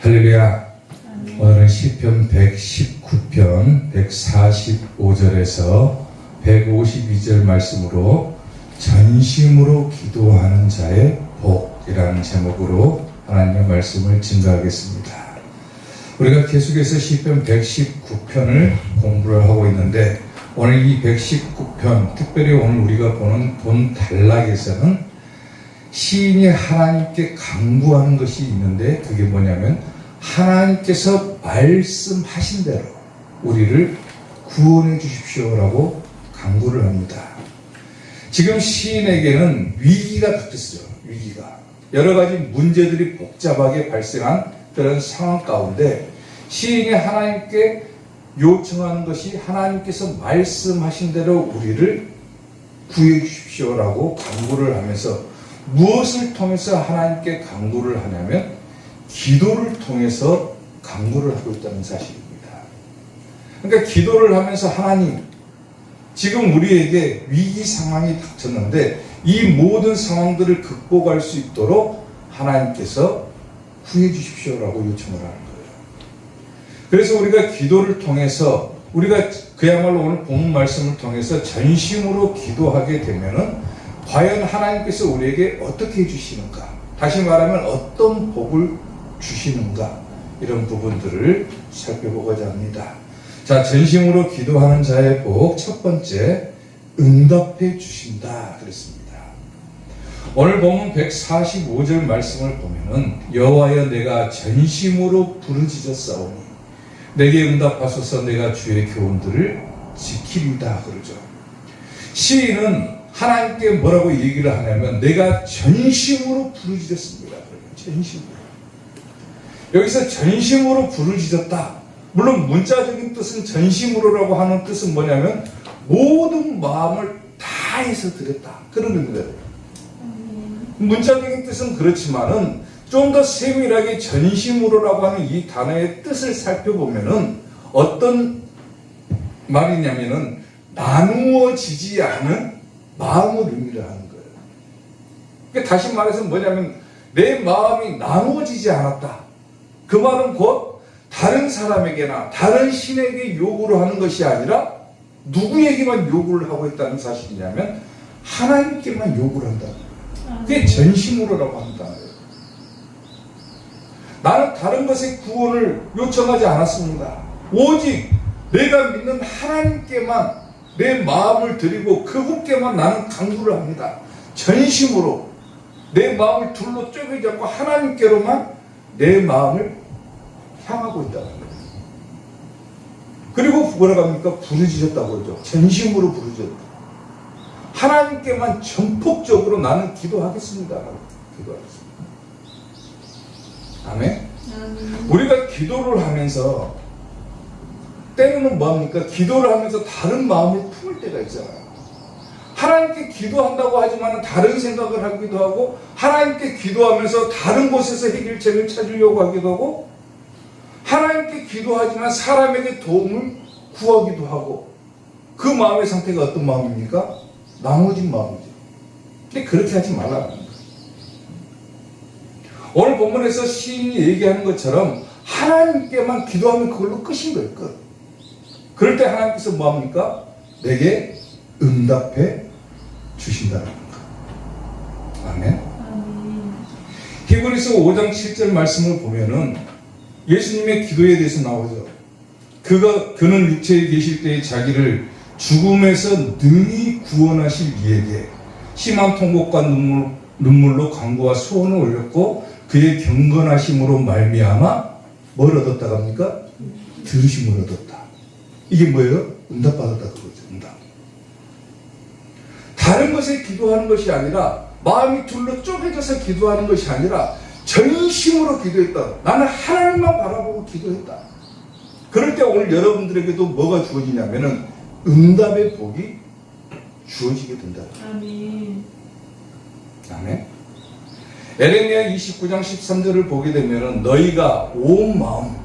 할렐루야. 오늘은 시편 119편 145절에서 152절 말씀으로 전심으로 기도하는 자의 복이라는 제목으로 하나님의 말씀을 증거하겠습니다. 우리가 계속해서 시편 119편을 공부를 하고 있는데, 오늘 이 119편, 특별히 오늘 우리가 본 단락에서는 시인이 하나님께 간구하는 것이 있는데, 그게 뭐냐면 하나님께서 말씀하신 대로 우리를 구원해 주십시오라고 간구를 합니다. 지금 시인에게는 위기가 닥쳤어요. 위기가. 여러 가지 문제들이 복잡하게 발생한 그런 상황 가운데 시인이 하나님께 요청하는 것이 하나님께서 말씀하신 대로 우리를 구해 주십시오라고 간구를 하면서, 무엇을 통해서 하나님께 간구를 하냐면 기도를 통해서 간구를 하고 있다는 사실입니다. 그러니까 기도를 하면서 하나님, 지금 우리에게 위기 상황이 닥쳤는데 이 모든 상황들을 극복할 수 있도록 하나님께서 구해 주십시오라고 요청을 하는 거예요. 그래서 우리가 기도를 통해서, 우리가 그야말로 오늘 본문 말씀을 통해서 전심으로 기도하게 되면은 과연 하나님께서 우리에게 어떻게 해주시는가, 다시 말하면 어떤 복을 주시는가, 이런 부분들을 살펴보고자 합니다. 자, 전심으로 기도하는 자의 복, 첫 번째, 응답해 주신다 그랬습니다. 오늘 본문 145절 말씀을 보면은 여호와여 내가 전심으로 부르짖었사오니 내게 응답하소서 내가 주의 교훈들을 지키리다 그러죠. 시인은 하나님께 뭐라고 얘기를 하냐면 내가 전심으로 부르짖었습니다. 전심으로. 여기서 전심으로 부르짖었다. 물론 문자적인 뜻은 전심으로라고 하는 뜻은 뭐냐면 모든 마음을 다해서 드렸다, 그런 의미예요. 문자적인 뜻은 그렇지만은 좀 더 세밀하게 전심으로라고 하는 이 단어의 뜻을 살펴보면은 어떤 말이냐면은 나누어지지 않은 마음을 의미를 하는 거예요. 그러니까 다시 말해서 뭐냐면 내 마음이 나누어지지 않았다. 그 말은 곧 다른 사람에게나 다른 신에게 요구를 하는 것이 아니라 누구에게만 요구를 하고 있다는 사실이냐면 하나님께만 요구를 한다. 그게 전심으로라고 한다. 나는 다른 것의 구원을 요청하지 않았습니다. 오직 내가 믿는 하나님께만 내 마음을 드리고 그분께만 나는 간구를 합니다. 전심으로 내 마음을 둘로 쪼개지 않고 하나님께로만 내 마음을 향하고 있다는 거예요. 그리고 뭐라고 합니까? 부르짖었다고 하죠. 전심으로 부르짖었다. 하나님께만 전폭적으로 나는 기도하겠습니다. 기도하겠습니다. 아멘? 우리가 기도를 하면서 때로는 뭐합니까? 기도를 하면서 다른 마음을 품을 때가 있잖아요. 하나님께 기도한다고 하지만 다른 생각을 하기도 하고, 하나님께 기도하면서 다른 곳에서 해결책을 찾으려고 하기도 하고, 하나님께 기도하지만 사람에게 도움을 구하기도 하고, 그 마음의 상태가 어떤 마음입니까? 나눠진 마음이죠. 근데 그렇게 하지 말라는 거예요. 오늘 본문에서 시인이 얘기하는 것처럼 하나님께만 기도하면 그걸로 끝인 거예요. 끝. 그럴 때 하나님께서 뭐합니까? 내게 응답해 주신다는 거. 아멘. 히브리서 5장 7절 말씀을 보면은 예수님의 기도에 대해서 나오죠. 그는 육체에 계실 때에 자기를 죽음에서 능히 구원하실 이에게 심한 통곡과 눈물로 간구와 소원을 올렸고 그의 경건하심으로 말미암아 뭘 얻었다 합니까? 들으심을 얻었다. 이게 뭐예요? 응답받았다 그거죠. 응답. 다른 것에 기도하는 것이 아니라, 마음이 둘로 쪼개져서 기도하는 것이 아니라 전심으로 기도했다. 나는 하나님만 바라보고 기도했다. 그럴 때 오늘 여러분들에게도 뭐가 주어지냐면은 응답의 복이 주어지게 된다. 아멘. 아멘. 에레미야 29장 13절을 보게 되면은 너희가 온 마음,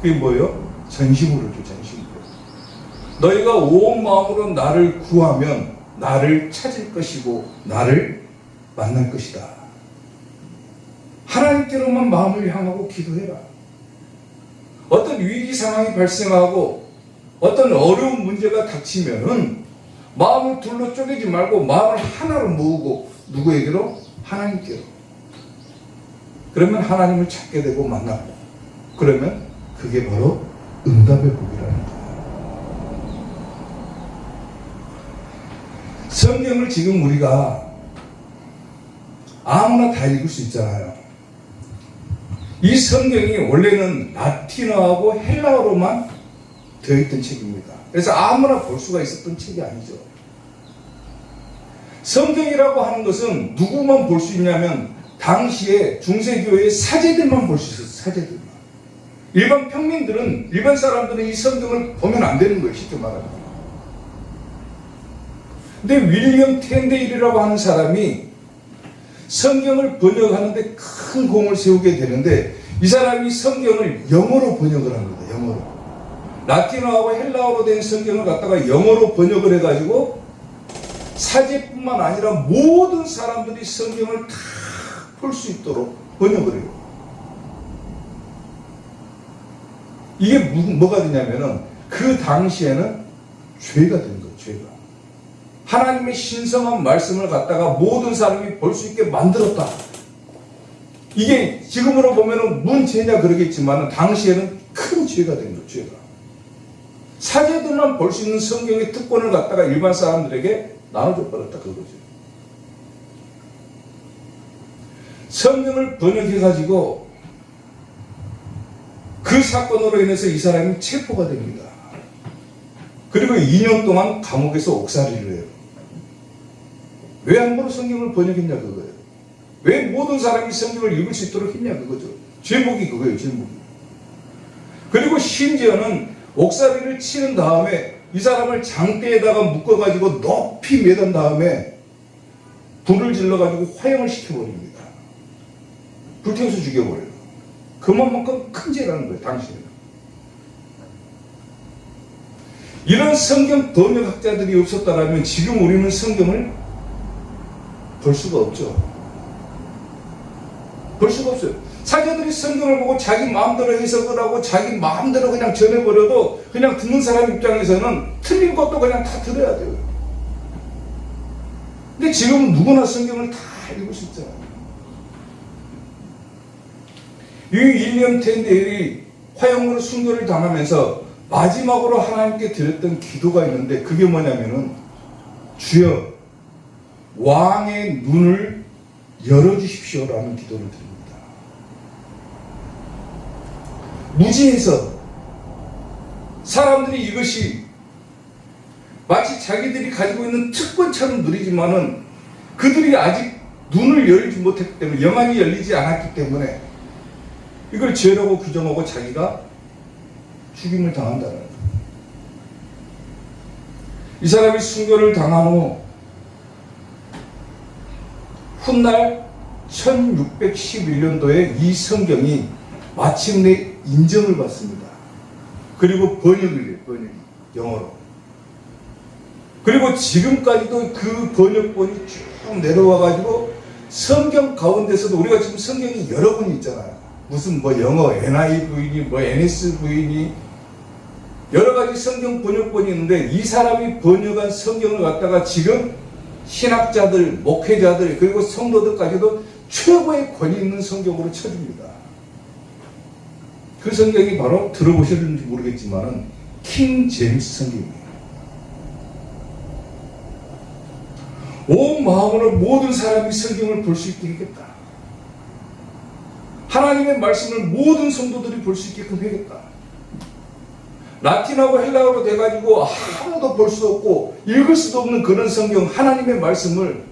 그게 뭐예요? 전심으로죠. 전심으로. 너희가 온 마음으로 나를 구하면 나를 찾을 것이고 나를 만날 것이다. 하나님께로만 마음을 향하고 기도해라. 어떤 위기 상황이 발생하고 어떤 어려운 문제가 닥치면은 마음을 둘러 쪼개지 말고 마음을 하나로 모으고 누구에게로? 하나님께로. 그러면 하나님을 찾게 되고 만나고, 그러면 그게 바로 응답의 복이라는 거예요. 성경을 지금 우리가 아무나 다 읽을 수 있잖아요. 이 성경이 원래는 라틴어하고 헬라어로만 되어 있던 책입니다. 그래서 아무나 볼 수가 있었던 책이 아니죠. 성경이라고 하는 것은 누구만 볼 수 있냐면 당시에 중세교회의 사제들만 볼 수 있었어요. 사제들만. 일반 평민들은, 일반 사람들은 이 성경을 보면 안 되는 거예요. 쉽게 말하면. 근데 윌리엄 텐데일이라고 하는 사람이 성경을 번역하는데 큰 공을 세우게 되는데, 이 사람이 성경을 영어로 번역을 합니다. 영어로. 라틴어하고 헬라어로 된 성경을 갖다가 영어로 번역을 해가지고 사제뿐만 아니라 모든 사람들이 성경을 다 볼 수 있도록 번역을 해요. 이게 뭐가 되냐면은 그 당시에는 죄가 된 거예요. 죄가. 하나님의 신성한 말씀을 갖다가 모든 사람이 볼 수 있게 만들었다. 이게 지금으로 보면은 문제냐 그러겠지만 당시에는 큰 죄가 된 거예요. 죄가. 사제들만 볼 수 있는 성경의 특권을 갖다가 일반 사람들에게 나눠줘 버렸다 그거죠. 성경을 번역해가지고 그 사건으로 인해서 이 사람이 체포가 됩니다. 그리고 2년 동안 감옥에서 옥살이를 해요. 왜 함부로 성경을 번역했냐 그거예요. 왜 모든 사람이 성경을 읽을 수 있도록 했냐 그거죠. 제목이 그거예요. 제목이. 그리고 심지어는 옥살이를 치는 다음에 이 사람을 장대에다가 묶어가지고 높이 매단 다음에 불을 질러가지고 화형을 시켜버립니다. 불태워서 죽여버려요. 그만큼 큰 죄라는 거예요. 당시에는. 이런 성경 번역학자들이 없었다면 지금 우리는 성경을 볼 수가 없죠. 볼 수가 없어요. 사제들이 성경을 보고 자기 마음대로 해석을 하고 자기 마음대로 그냥 전해버려도 그냥 듣는 사람 입장에서는 틀린 것도 그냥 다 들어야 돼요. 근데 지금 누구나 성경을 다 읽을 수 있잖아요. 이 윌리엄 텐데일이 화형으로 순교를 당하면서 마지막으로 하나님께 드렸던 기도가 있는데 그게 뭐냐면은 주여 왕의 눈을 열어주십시오라는 기도를 드립니다. 무지해서 사람들이 이것이 마치 자기들이 가지고 있는 특권처럼 누리지만은 그들이 아직 눈을 열지 못했기 때문에, 영안이 열리지 않았기 때문에 이걸 죄라고 규정하고 자기가 죽임을 당한다는 거예요. 이 사람이 순교를 당한 후 훗날 1611년도에 이 성경이 마침내 인정을 받습니다. 그리고 번역을 해요. 번역이 영어로. 그리고 지금까지도 그 번역본이 쭉 내려와가지고 성경 가운데서도 우리가 지금 성경이 여러 권 있잖아요. 무슨 뭐 영어 NIV니 뭐 NSV니 여러 가지 성경 번역본이 있는데 이 사람이 번역한 성경을 갖다가 지금 신학자들, 목회자들 그리고 성도들까지도 최고의 권위 있는 성경으로 쳐줍니다. 그 성경이 바로 들어보셨는지 모르겠지만은 킹 제임스 성경이에요. 온 마음으로 모든 사람이 성경을 볼 수 있게 하겠다. 하나님의 말씀을 모든 성도들이 볼 수 있게끔 하겠다. 라틴하고 헬라어로 돼가지고 아무도 볼 수 없고 읽을 수도 없는 그런 성경, 하나님의 말씀을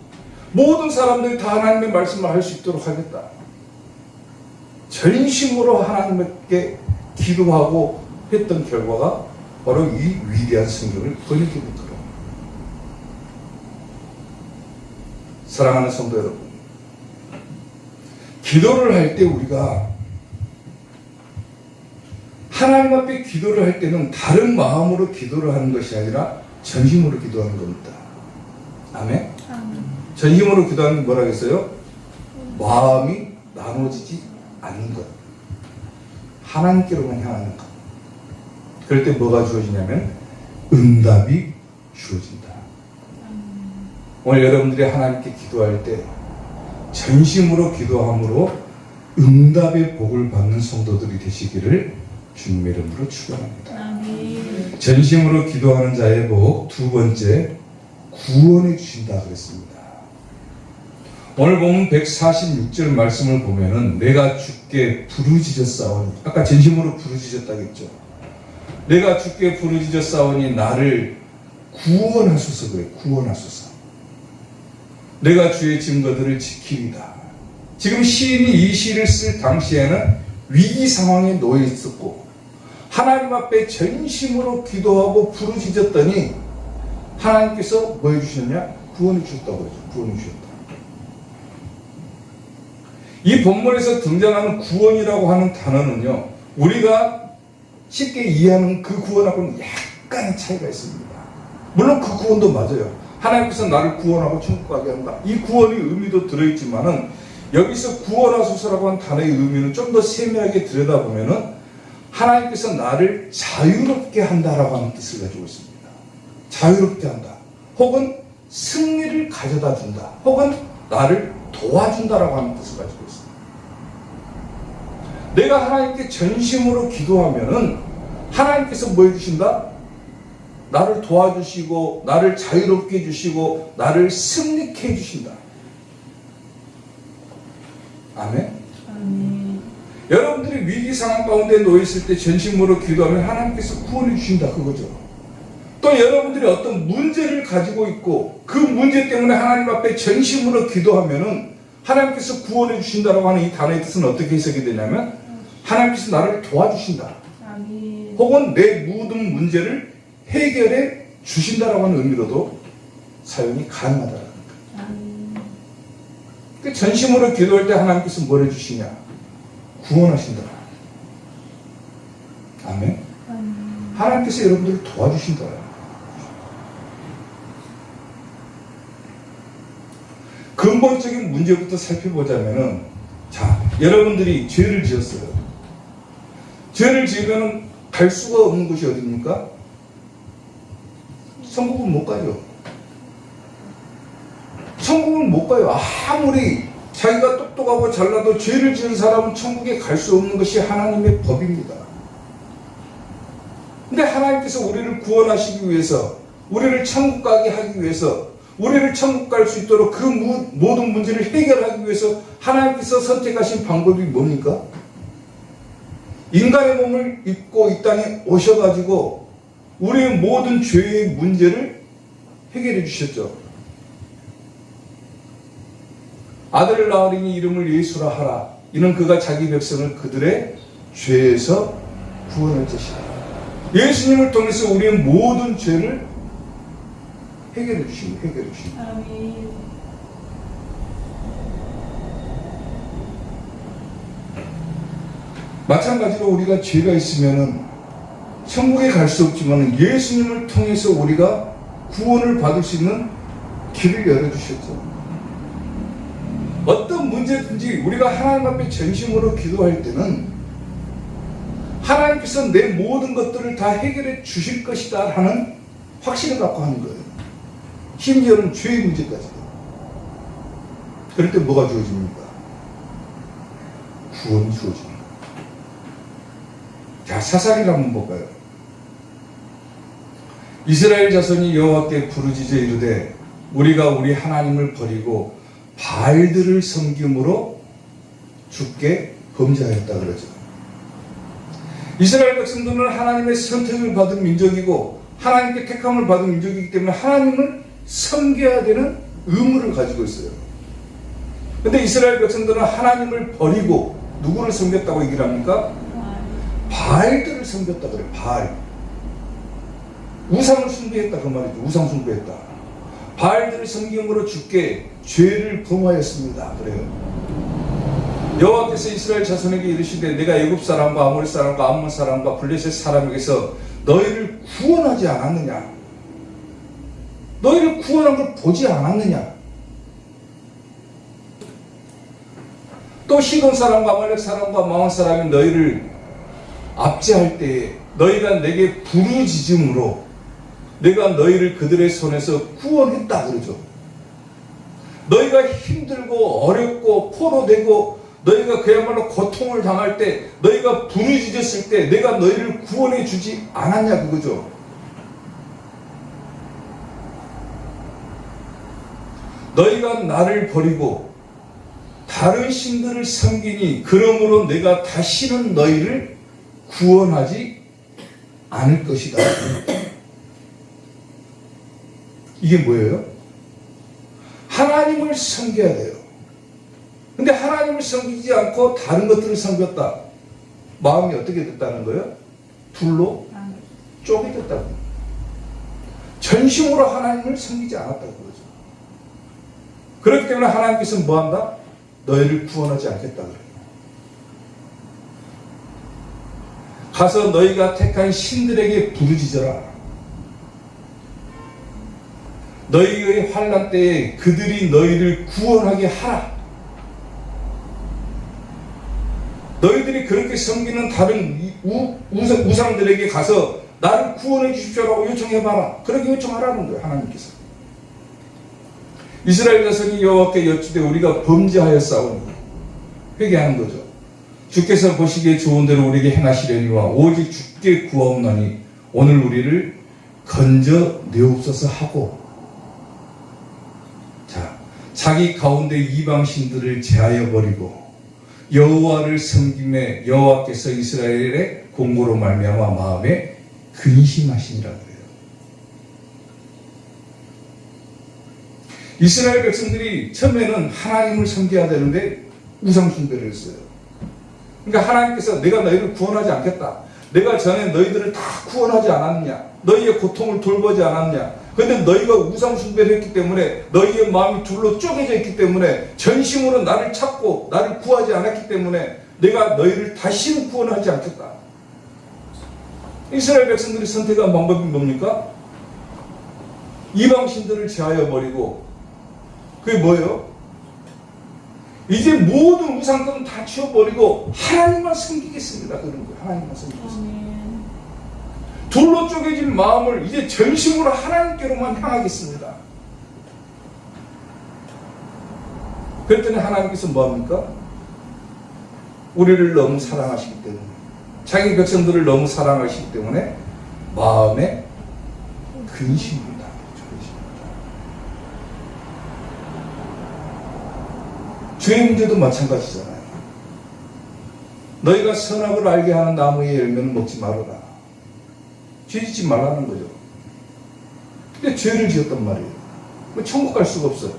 모든 사람들이 다 하나님의 말씀을 할 수 있도록 하겠다. 전심으로 하나님께 기도하고 했던 결과가 바로 이 위대한 성경을 번역했던 거예요. 사랑하는 성도 여러분, 기도를 할 때 우리가 하나님 앞에 기도를 할 때는 다른 마음으로 기도를 하는 것이 아니라 전심으로 기도하는 겁니다. 아멘? 전심으로 기도하는 게 뭐라겠어요? 마음이 나눠지지 않는 것. 하나님께로만 향하는 것. 그럴 때 뭐가 주어지냐면 응답이 주어진다. 오늘 여러분들이 하나님께 기도할 때 전심으로 기도함으로 응답의 복을 받는 성도들이 되시기를 주님의 이름으로 축원합니다. 아멘. 전심으로 기도하는 자의 복, 두 번째, 구원해 주신다 그랬습니다. 오늘 보면 146절 말씀을 보면은 내가 주께 부르짖었사오니, 아까 전심으로 부르짖었다겠죠. 내가 주께 부르짖었사오니 나를 구원하소서 그래. 구원하소서. 내가 주의 증거들을 지키리다. 지금 시인이 이 시를 쓸 당시에는 위기 상황에 놓여 있었고 하나님 앞에 전심으로 기도하고 부르짖었더니 하나님께서 뭐 해주셨냐? 구원해 주셨다고 그러죠. 구원해 주셨다. 이 본문에서 등장하는 구원이라고 하는 단어는요, 우리가 쉽게 이해하는 그 구원하고는 약간의 차이가 있습니다. 물론 그 구원도 맞아요. 하나님께서 나를 구원하고 천국 가게 한다. 이 구원의 의미도 들어있지만은 여기서 구원하소서라고 하는 단어의 의미는 좀 더 세밀하게 들여다보면은 하나님께서 나를 자유롭게 한다라고 하는 뜻을 가지고 있습니다. 자유롭게 한다. 혹은 승리를 가져다 준다. 혹은 나를 도와준다라고 하는 뜻을 가지고 있습니다. 내가 하나님께 전심으로 기도하면은 하나님께서 뭐 해주신다? 나를 도와주시고 나를 자유롭게 해주시고 나를 승리케 해주신다. 아멘. 아멘. 여러분들이 위기 상황 가운데 놓여있을 때 전심으로 기도하면 하나님께서 구원해 주신다 그거죠. 또 여러분들이 어떤 문제를 가지고 있고 그 문제 때문에 하나님 앞에 전심으로 기도하면은 하나님께서 구원해 주신다라고 하는 이 단어의 뜻은 어떻게 해석이 되냐면 하나님께서 나를 도와주신다. 아멘. 혹은 내 모든 문제를 해결해 주신다라고 하는 의미로도 사용이 가능하다는 겁니다. 아멘. 그 전심으로 기도할 때 하나님께서 뭘 해주시냐? 구원하신다. 아멘. 아멘. 하나님께서 여러분들을 도와주신다. 근본적인 문제부터 살펴보자면은, 자, 여러분들이 죄를 지었어요. 죄를 지으면 갈 수가 없는 곳이 어디입니까? 천국은 못 가죠. 천국은 못 가요. 아무리 자기가 똑똑하고 잘나도 죄를 지은 사람은 천국에 갈 수 없는 것이 하나님의 법입니다. 근데 하나님께서 우리를 구원하시기 위해서, 우리를 천국 가게 하기 위해서, 우리를 천국 갈 수 있도록 그 모든 문제를 해결하기 위해서 하나님께서 선택하신 방법이 뭡니까? 인간의 몸을 입고 이 땅에 오셔가지고 우리의 모든 죄의 문제를 해결해 주셨죠. 아들을 낳으리니 이름을 예수라 하라. 이는 그가 자기 백성을 그들의 죄에서 구원할 것이다. 예수님을 통해서 우리의 모든 죄를 해결해 주시고 해결해 주시고. 아멘. 마찬가지로 우리가 죄가 있으면은 천국에 갈 수 없지만 예수님을 통해서 우리가 구원을 받을 수 있는 길을 열어주셨죠. 어떤 문제든지 우리가 하나님 앞에 전심으로 기도할 때는 하나님께서 내 모든 것들을 다 해결해 주실 것이다 하는 확신을 갖고 하는 거예요. 심지어는 죄의 문제까지도. 그럴 때 뭐가 주어집니까? 구원이 주어집니다. 자, 사사기를 한번 볼까요? 이스라엘 자손이 여호와께 부르짖어 이르되 우리가 우리 하나님을 버리고 바알들을 섬김으로 주께 범죄하였다 그러죠. 이스라엘 백성들은 하나님의 선택을 받은 민족이고 하나님께 택함을 받은 민족이기 때문에 하나님을 섬겨야 되는 의무를 가지고 있어요. 근데 이스라엘 백성들은 하나님을 버리고 누구를 섬겼다고 얘기를 합니까? 바알들을 섬겼다 그래요. 바알. 우상을 숭배했다 그 말이죠. 우상 숭배했다. 바알들을 섬김으로 주께 죄를 범하였습니다. 그래요. 여호와께서 이스라엘 자손에게 이르시되 내가 애굽 사람과 아모리 사람과 암몬 사람과 블레셋 사람에게서 너희를 구원하지 않았느냐? 너희를 구원한 걸 보지 않았느냐? 또 시돈 사람과 아말렉 사람과 마온 사람이 너희를 압제할 때에 너희가 내게 부르짖음으로 내가 너희를 그들의 손에서 구원했다 그러죠. 너희가 힘들고 어렵고 포로되고 너희가 그야말로 고통을 당할 때 너희가 부르짖었을 때 내가 너희를 구원해 주지 않았냐 그거죠. 너희가 나를 버리고 다른 신들을 섬기니 그러므로 내가 다시는 너희를 구원하지 않을 것이다. 이게 뭐예요? 하나님을 섬겨야 돼요. 근데 하나님을 섬기지 않고 다른 것들을 섬겼다. 마음이 어떻게 됐다는 거예요? 둘로 쪼개졌다고. 전심으로 하나님을 섬기지 않았다고 그러죠. 그렇기 때문에 하나님께서 뭐한다? 너희를 구원하지 않겠다 그래요. 가서 너희가 택한 신들에게 부르짖어라. 너희의 환난 때에 그들이 너희를 구원하게 하라. 너희들이 그렇게 섬기는 다른 우상들에게 가서 나를 구원해 주십시오라고 요청해봐라. 그렇게 요청하라는 거예요. 하나님께서. 이스라엘 자손이 여호와께 여쭈되 우리가 범죄하였사오니 회개하는 거죠. 주께서 보시기에 좋은 대로 우리에게 행하시려니와 오직 주께 구하옵나니 오늘 우리를 건져 내옵소서 하고, 자, 자기 가운데 이방 신들을 제하여 버리고 여호와를 섬김에 여호와께서 이스라엘의 공고로 말미암아 마음에 근심하시니라 그래요. 이스라엘 백성들이 처음에는 하나님을 섬겨야 되는데 우상 숭배를 했어요. 그러니까 하나님께서 내가 너희를 구원하지 않겠다. 내가 전에 너희들을 다 구원하지 않았느냐? 너희의 고통을 돌보지 않았느냐? 그런데 너희가 우상 숭배를 했기 때문에 너희의 마음이 둘로 쪼개져 있기 때문에 전심으로 나를 찾고 나를 구하지 않았기 때문에 내가 너희를 다시는 구원하지 않겠다. 이스라엘 백성들이 선택한 방법이 뭡니까? 이방 신들을 제하여 버리고, 그게 뭐예요? 이제 모든 우상들은 다 치워버리고 하나님만 섬기겠습니다. 그런 거예요. 하나님만 섬기겠습니다. 둘로 쪼개진 마음을 이제 전심으로 하나님께로만 향하겠습니다. 그랬더니 하나님께서 뭐합니까? 우리를 너무 사랑하시기 때문에, 자기 백성들을 너무 사랑하시기 때문에 마음에 근심입니다. 죄의 문제도 마찬가지잖아요. 너희가 선악을 알게 하는 나무의 열매는 먹지 말아라. 죄짓지 말라는 거죠. 근데 죄를 지었단 말이에요. 천국 갈 수가 없어요.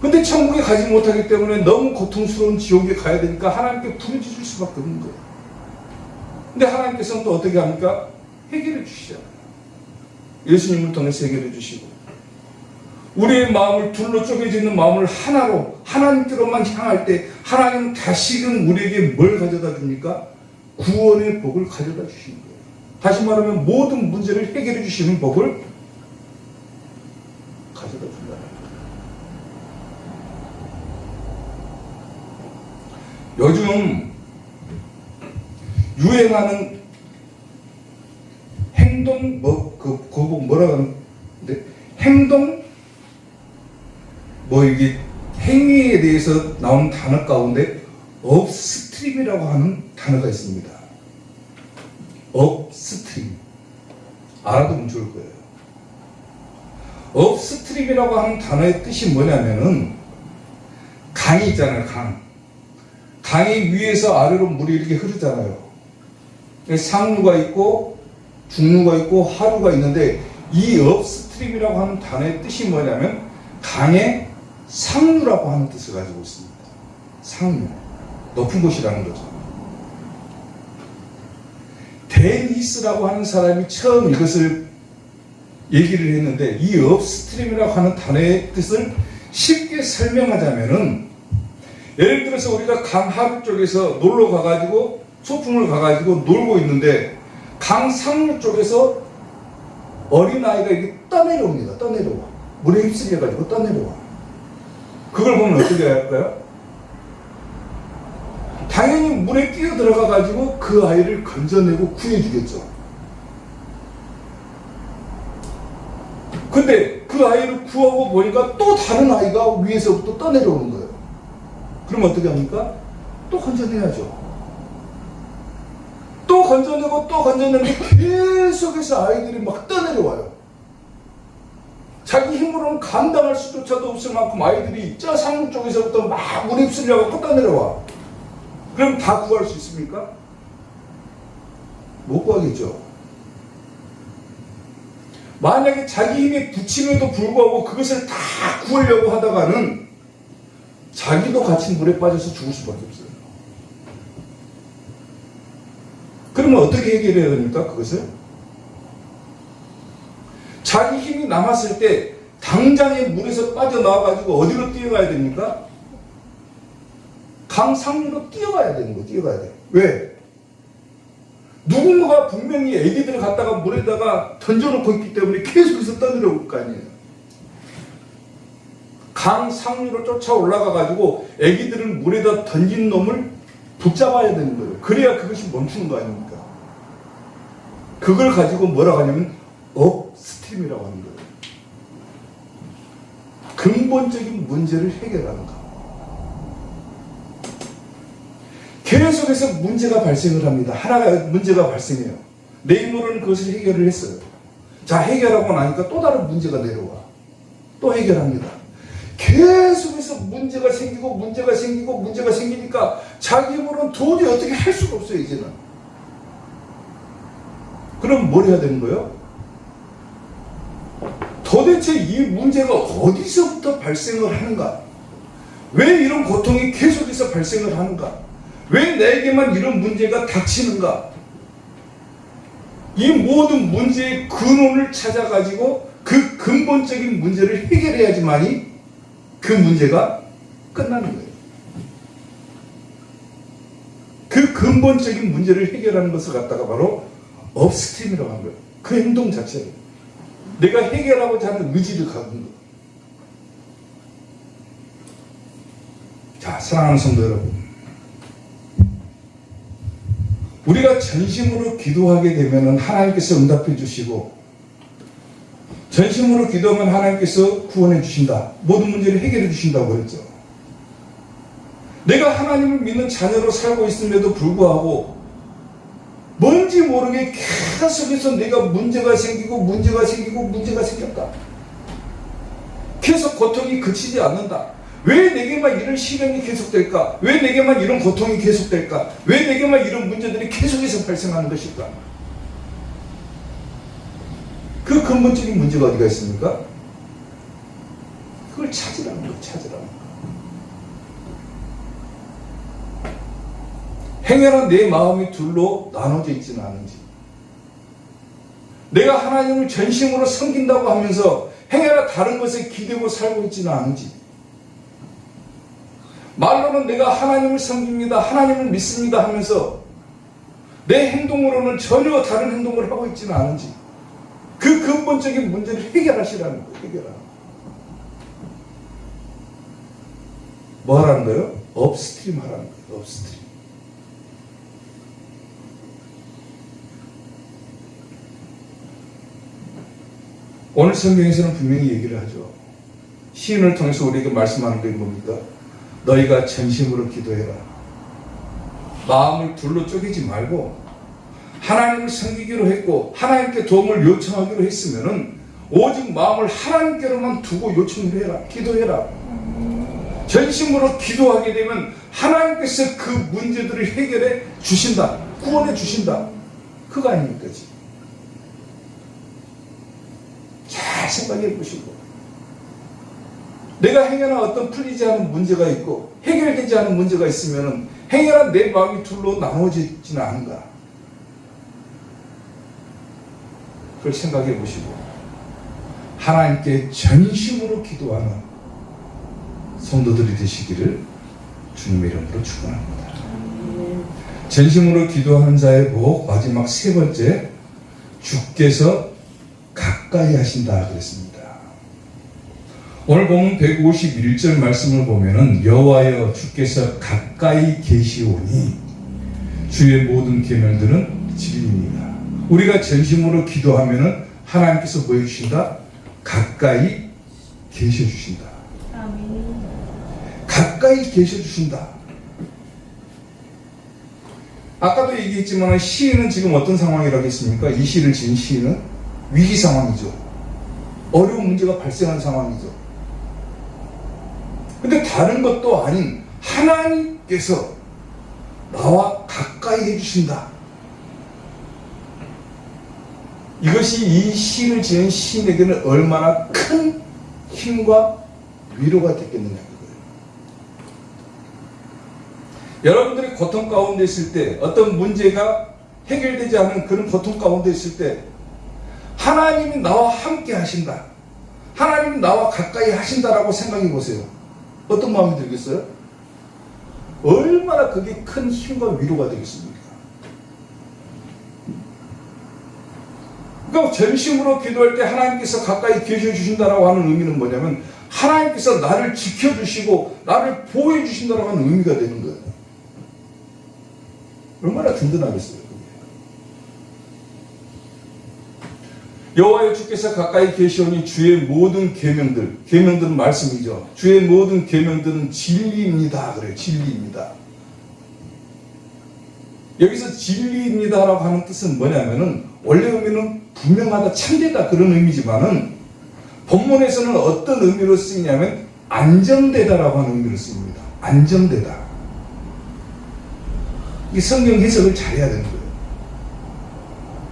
근데 천국에 가지 못하기 때문에 너무 고통스러운 지옥에 가야 되니까 하나님께 부르짖을 수밖에 없는 거예요. 근데 하나님께서는 또 어떻게 합니까? 해결해 주시잖아요. 예수님을 통해서 해결해 주시고, 우리의 마음을 둘로 쪼개져 있는 마음을 하나로 하나님께로만 향할 때 하나님은 다시금 우리에게 뭘 가져다 줍니까? 구원의 복을 가져다 주시는 거예요. 다시 말하면 모든 문제를 해결해 주시는 복을 가져다 준다. 요즘 유행하는 행동 뭐라고 하는데, 행동 이게 행위에 대해서 나오는 단어 가운데 업스트림이라고 하는 단어가 있습니다. 업스트림. 알아두면 좋을 거예요. 업스트림이라고 하는 단어의 뜻이 뭐냐면은 강이 있잖아요. 강이 위에서 아래로 물이 이렇게 흐르잖아요. 상류가 있고 중류가 있고 하류가 있는데, 이 업스트림이라고 하는 단어의 뜻이 뭐냐면 강의 상류라고 하는 뜻을 가지고 있습니다. 상류, 높은 곳이라는 거죠. 데니스라고 하는 사람이 처음 이것을 얘기를 했는데, 이 업스트림이라고 하는 단어의 뜻을 쉽게 설명하자면은, 예를 들어서 우리가 강 하류 쪽에서 놀러 가가지고 소풍을 가가지고 놀고 있는데 강 상류 쪽에서 어린아이가 이렇게 떠내려옵니다. 떠내려와. 물에 휩쓸려가지고 떠내려와. 그걸 보면 어떻게 할까요? 당연히 물에 뛰어 들어가 가지고 그 아이를 건져내고 구해주겠죠. 근데 그 아이를 구하고 보니까 또 다른 아이가 위에서부터 떠내려오는 거예요. 그럼 어떻게 합니까? 또 건져내야죠. 또 건져내고 또 건져내는데 계속해서 아이들이 막 떠내려와요. 자기 힘으로는 감당할 수조차도 없을 만큼 아이들이 저 상륙 쪽에서부터 막 물에 휩쓸려갖고 떠내려와. 그럼 다 구할 수 있습니까? 못 구하겠죠. 만약에 자기 힘에 부침에도 불구하고 그것을 다 구하려고 하다가는 자기도 같이 물에 빠져서 죽을 수밖에 없어요. 그러면 어떻게 해결해야 됩니까? 그것을? 자기 힘이 남았을 때 당장에 물에서 빠져나와가지고 어디로 뛰어가야 됩니까? 강 상류로 뛰어가야 되는 거예요. 뛰어가야 돼요. 왜? 누군가가 분명히 애기들을 갖다가 물에다가 던져놓고 있기 때문에 계속해서 떠내려올 거 아니에요. 강 상류로 쫓아 올라가가지고 애기들을 물에다 던진 놈을 붙잡아야 되는 거예요. 그래야 그것이 멈추는 거 아닙니까? 그걸 가지고 뭐라고 하냐면 업스트림이라고 하는 거예요. 근본적인 문제를 해결하는 거. 계속해서 문제가 발생을 합니다. 하나가 문제가 발생해요. 내 힘으로는 그것을 해결을 했어요. 자, 해결하고 나니까 또 다른 문제가 내려와. 또 해결합니다. 계속해서 문제가 생기고 문제가 생기고 문제가 생기니까 자기 힘으로는 도저히 어떻게 할 수가 없어요, 이제는. 그럼 뭘 해야 되는 거예요? 도대체 이 문제가 어디서부터 발생을 하는가? 왜 이런 고통이 계속해서 발생을 하는가? 왜 나에게만 이런 문제가 닥치는가? 이 모든 문제의 근원을 찾아가지고 그 근본적인 문제를 해결해야지만이 그 문제가 끝나는 거예요. 그 근본적인 문제를 해결하는 것을 갖다가 바로 업스트림이라고 하는 거예요. 그 행동 자체를. 내가 해결하고자 하는 의지를 갖는 거예요. 자, 사랑하는 성도 여러분. 우리가 전심으로 기도하게 되면 하나님께서 응답해 주시고, 전심으로 기도하면 하나님께서 구원해 주신다. 모든 문제를 해결해 주신다고 그랬죠. 내가 하나님을 믿는 자녀로 살고 있음에도 불구하고 뭔지 모르게 계속해서 내가 문제가 생기고 문제가 생기고 문제가 생겼다. 계속 고통이 그치지 않는다. 왜 내게만 이런 시련이 계속될까? 왜 내게만 이런 고통이 계속될까? 왜 내게만 이런 문제들이 계속해서 발생하는 것일까? 그 근본적인 문제가 어디가 있습니까? 그걸 찾으라는 거예요. 찾으라는 거예요. 행여나 내 마음이 둘로 나눠져 있지는 않은지, 내가 하나님을 전심으로 섬긴다고 하면서 행여나 다른 것에 기대고 살고 있지는 않은지, 말로는 내가 하나님을 섬깁니다, 하나님을 믿습니다 하면서 내 행동으로는 전혀 다른 행동을 하고 있지는 않은지, 그 근본적인 문제를 해결하시라는 거예요. 해결하는 거예요. 뭐 하라는 거예요? 업스트림 하라는 거예요. 업스트림. 오늘 성경에서는 분명히 얘기를 하죠. 시인을 통해서 우리에게 말씀하는 게 뭡니까? 너희가 전심으로 기도해라. 마음을 둘로 쪼개지 말고 하나님을 섬기기로 했고 하나님께 도움을 요청하기로 했으면은 오직 마음을 하나님께로만 두고 요청을 해라. 기도해라. 전심으로 기도하게 되면 하나님께서 그 문제들을 해결해 주신다. 구원해 주신다. 그거 아닙니까? 잘 생각해 보시고, 내가 행여나 어떤 풀리지 않은 문제가 있고 해결되지 않은 문제가 있으면 행여나 내 마음이 둘로 나눠지지는 않은가, 그걸 생각해 보시고 하나님께 전심으로 기도하는 성도들이 되시기를 주님의 이름으로 축원합니다. 전심으로 기도하는 자의 복, 마지막 세 번째, 주께서 가까이 하신다 그랬습니다. 오늘 보면 151절 말씀을 보면은 여호와여 주께서 가까이 계시오니 주의 모든 계명들은 진리니라. 우리가 전심으로 기도하면은 하나님께서 뭐 해주신다? 가까이 계셔주신다. 아멘. 가까이 계셔주신다. 아까도 얘기했지만 시인은 지금 어떤 상황이라고 했습니까? 이 시를 지은 시인은 위기 상황이죠. 어려운 문제가 발생한 상황이죠. 근데 다른 것도 아닌 하나님께서 나와 가까이 해주신다. 이것이 이 시를 지은 시인에게는 얼마나 큰 힘과 위로가 됐겠느냐 그거예요. 여러분들이 고통 가운데 있을 때, 어떤 문제가 해결되지 않은 그런 고통 가운데 있을 때 하나님이 나와 함께 하신다, 하나님이 나와 가까이 하신다라고 생각해 보세요. 어떤 마음이 들겠어요? 얼마나 그게 큰 힘과 위로가 되겠습니까? 그러니까 전심으로 기도할 때 하나님께서 가까이 계셔주신다라고 하는 의미는 뭐냐면 하나님께서 나를 지켜주시고 나를 보호해 주신다라고 하는 의미가 되는 거예요. 얼마나 든든하겠어요. 그게. 여호와여 주께서 가까이 계시오니 주의 모든 계명들, 계명들은 말씀이죠. 주의 모든 계명들은 진리입니다. 그래요. 진리입니다. 여기서 진리입니다라고 하는 뜻은 뭐냐면은 원래 의미는 분명하다, 참되다 그런 의미지만은 본문에서는 어떤 의미로 쓰이냐면 안정되다라고 하는 의미로 쓰입니다. 안정되다. 이 성경 해석을 잘해야 되는 거예요.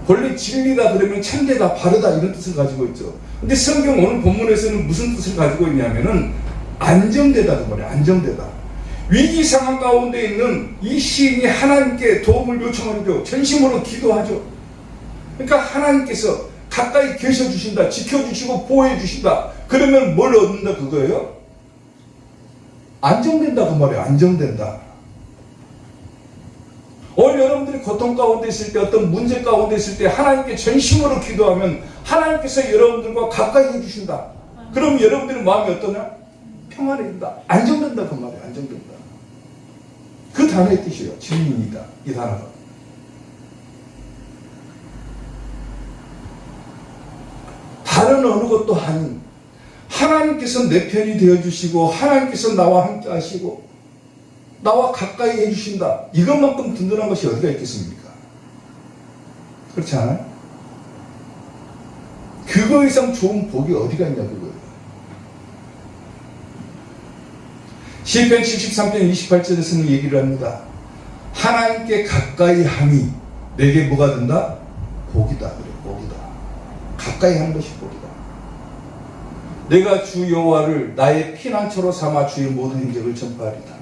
원래 진리다 그러면 참되다, 바르다 이런 뜻을 가지고 있죠. 근데 성경 오늘 본문에서는 무슨 뜻을 가지고 있냐면은 안정되다 그 말이에요. 안정되다. 위기 상황 가운데 있는 이 시인이 하나님께 도움을 요청하죠. 전심으로 기도하죠. 그러니까 하나님께서 가까이 계셔주신다, 지켜주시고 보호해주신다. 그러면 뭘 얻는다 그거예요? 안정된다 그 말이에요. 안정된다. 오늘 여러분들이 고통 가운데 있을 때, 어떤 문제 가운데 있을 때 하나님께 전심으로 기도하면 하나님께서 여러분들과 가까이 해주신다. 그럼 여러분들의 마음이 어떠냐? 평안해진다. 안정된다 그 말이에요. 안정된다. 그 단어의 뜻이에요. 진리입니다. 이 단어가. 다른 어느 것도 아닌 하나님께서 내 편이 되어주시고 하나님께서 나와 함께 하시고 나와 가까이 해주신다. 이것만큼 든든한 것이 어디가 있겠습니까? 그렇지 않아요? 그거 이상 좋은 복이 어디가 있냐 그거예요. 시편 73편 28절에서는 얘기를 합니다. 하나님께 가까이 함이 내게 뭐가 된다? 복이다. 그래, 복이다. 가까이 하는 것이 복이다. 내가 주 여호와를 나의 피난처로 삼아 주의 모든 행적을 전파하리다.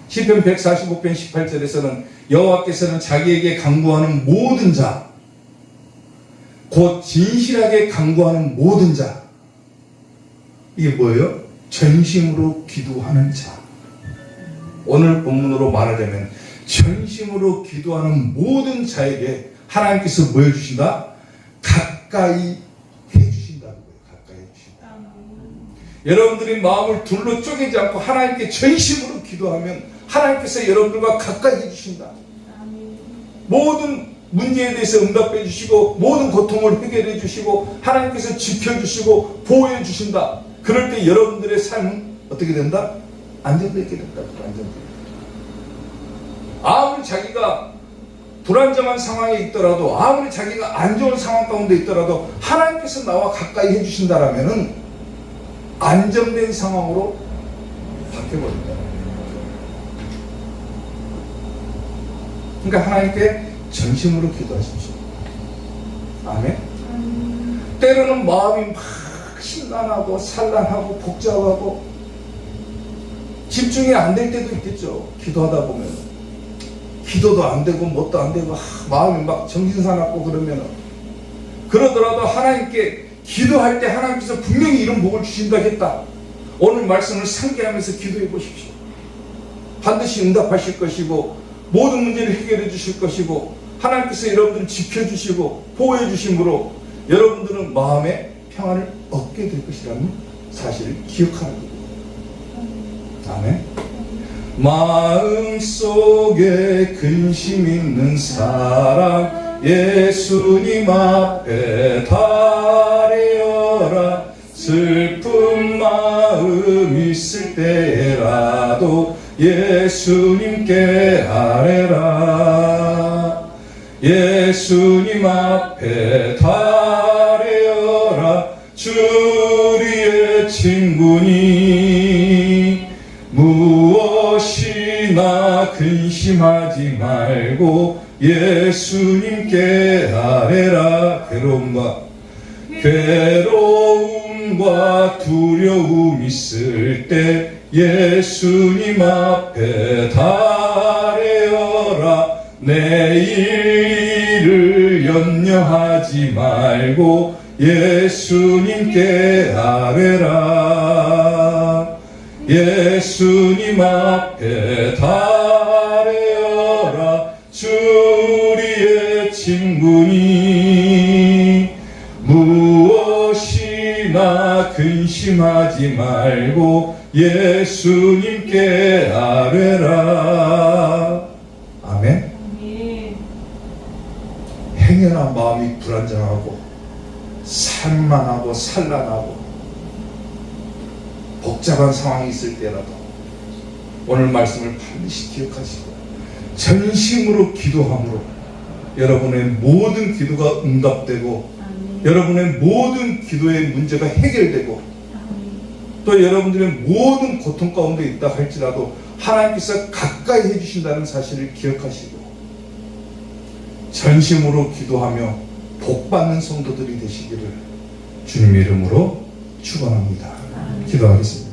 시편 145편 18절에서는 여호와께서는 자기에게 간구하는 모든 자, 곧 진실하게 간구하는 모든 자, 이게 뭐예요? 전심으로 기도하는 자. 오늘 본문으로 말하자면 전심으로 기도하는 모든 자에게 하나님께서 뭐 해주신다? 가까이 해주신다는 거예요. 가까이 해주신다. 여러분들이 마음을 둘로 쪼개지 않고 하나님께 전심으로 기도하면 하나님께서 여러분들과 가까이 해주신다. 모든 문제에 대해서 응답해 주시고 모든 고통을 해결해 주시고 하나님께서 지켜주시고 보호해 주신다. 그럴 때 여러분들의 삶은 어떻게 된다? 안정되게 된다. 안정되게. 아무리 자기가 불안정한 상황에 있더라도, 아무리 자기가 안 좋은 상황 가운데 있더라도 하나님께서 나와 가까이 해주신다라면은 안정된 상황으로 바뀌어버린다. 그러니까 하나님께 전심으로 기도하십시오. 아멘. 때로는 마음이 막 신난하고 산란하고 복잡하고 집중이 안 될 때도 있겠죠. 기도하다 보면 기도도 안 되고 뭣도 안 되고 마음이 막 정신사납고 그러면 그러더라도 하나님께 기도할 때 하나님께서 분명히 이런 복을 주신다 했다. 오늘 말씀을 상기하면서 기도해 보십시오. 반드시 응답하실 것이고 모든 문제를 해결해 주실 것이고 하나님께서 여러분들을 지켜주시고 보호해 주심으로 여러분들은 마음의 평안을 얻게 될 것이라는 사실을 기억하는 거예요. 아멘. 마음속에 근심 있는 사람 예수님 앞에 다리어라. 슬픈 마음 있을 때라도 예수님께 아뢰라. 예수님 앞에 다리어라. 주리의 친구니 무엇이나 근심하지 말고 예수님께 아뢰라. 괴로움과 두려움 있을 때 예수님 앞에 다뢰어라. 내일을 염려하지 말고 예수님께 아뢰라. 예수님 앞에 다뢰어라. 주리의 친구니 무엇이나 근심하지 말고 예수님께 아뢰라. 아멘. 아멘. 행여나 마음이 불안정하고 산만하고 산란하고 복잡한 상황이 있을 때라도 오늘 말씀을 반드시 기억하시고 전심으로 기도함으로 여러분의 모든 기도가 응답되고 아멘. 여러분의 모든 기도의 문제가 해결되고 아멘. 또 여러분들의 모든 고통 가운데 있다 할지라도 하나님께서 가까이 해주신다는 사실을 기억하시고 전심으로 기도하며 복받는 성도들이 되시기를 주님의 이름으로 축원합니다. 기도하겠습니다.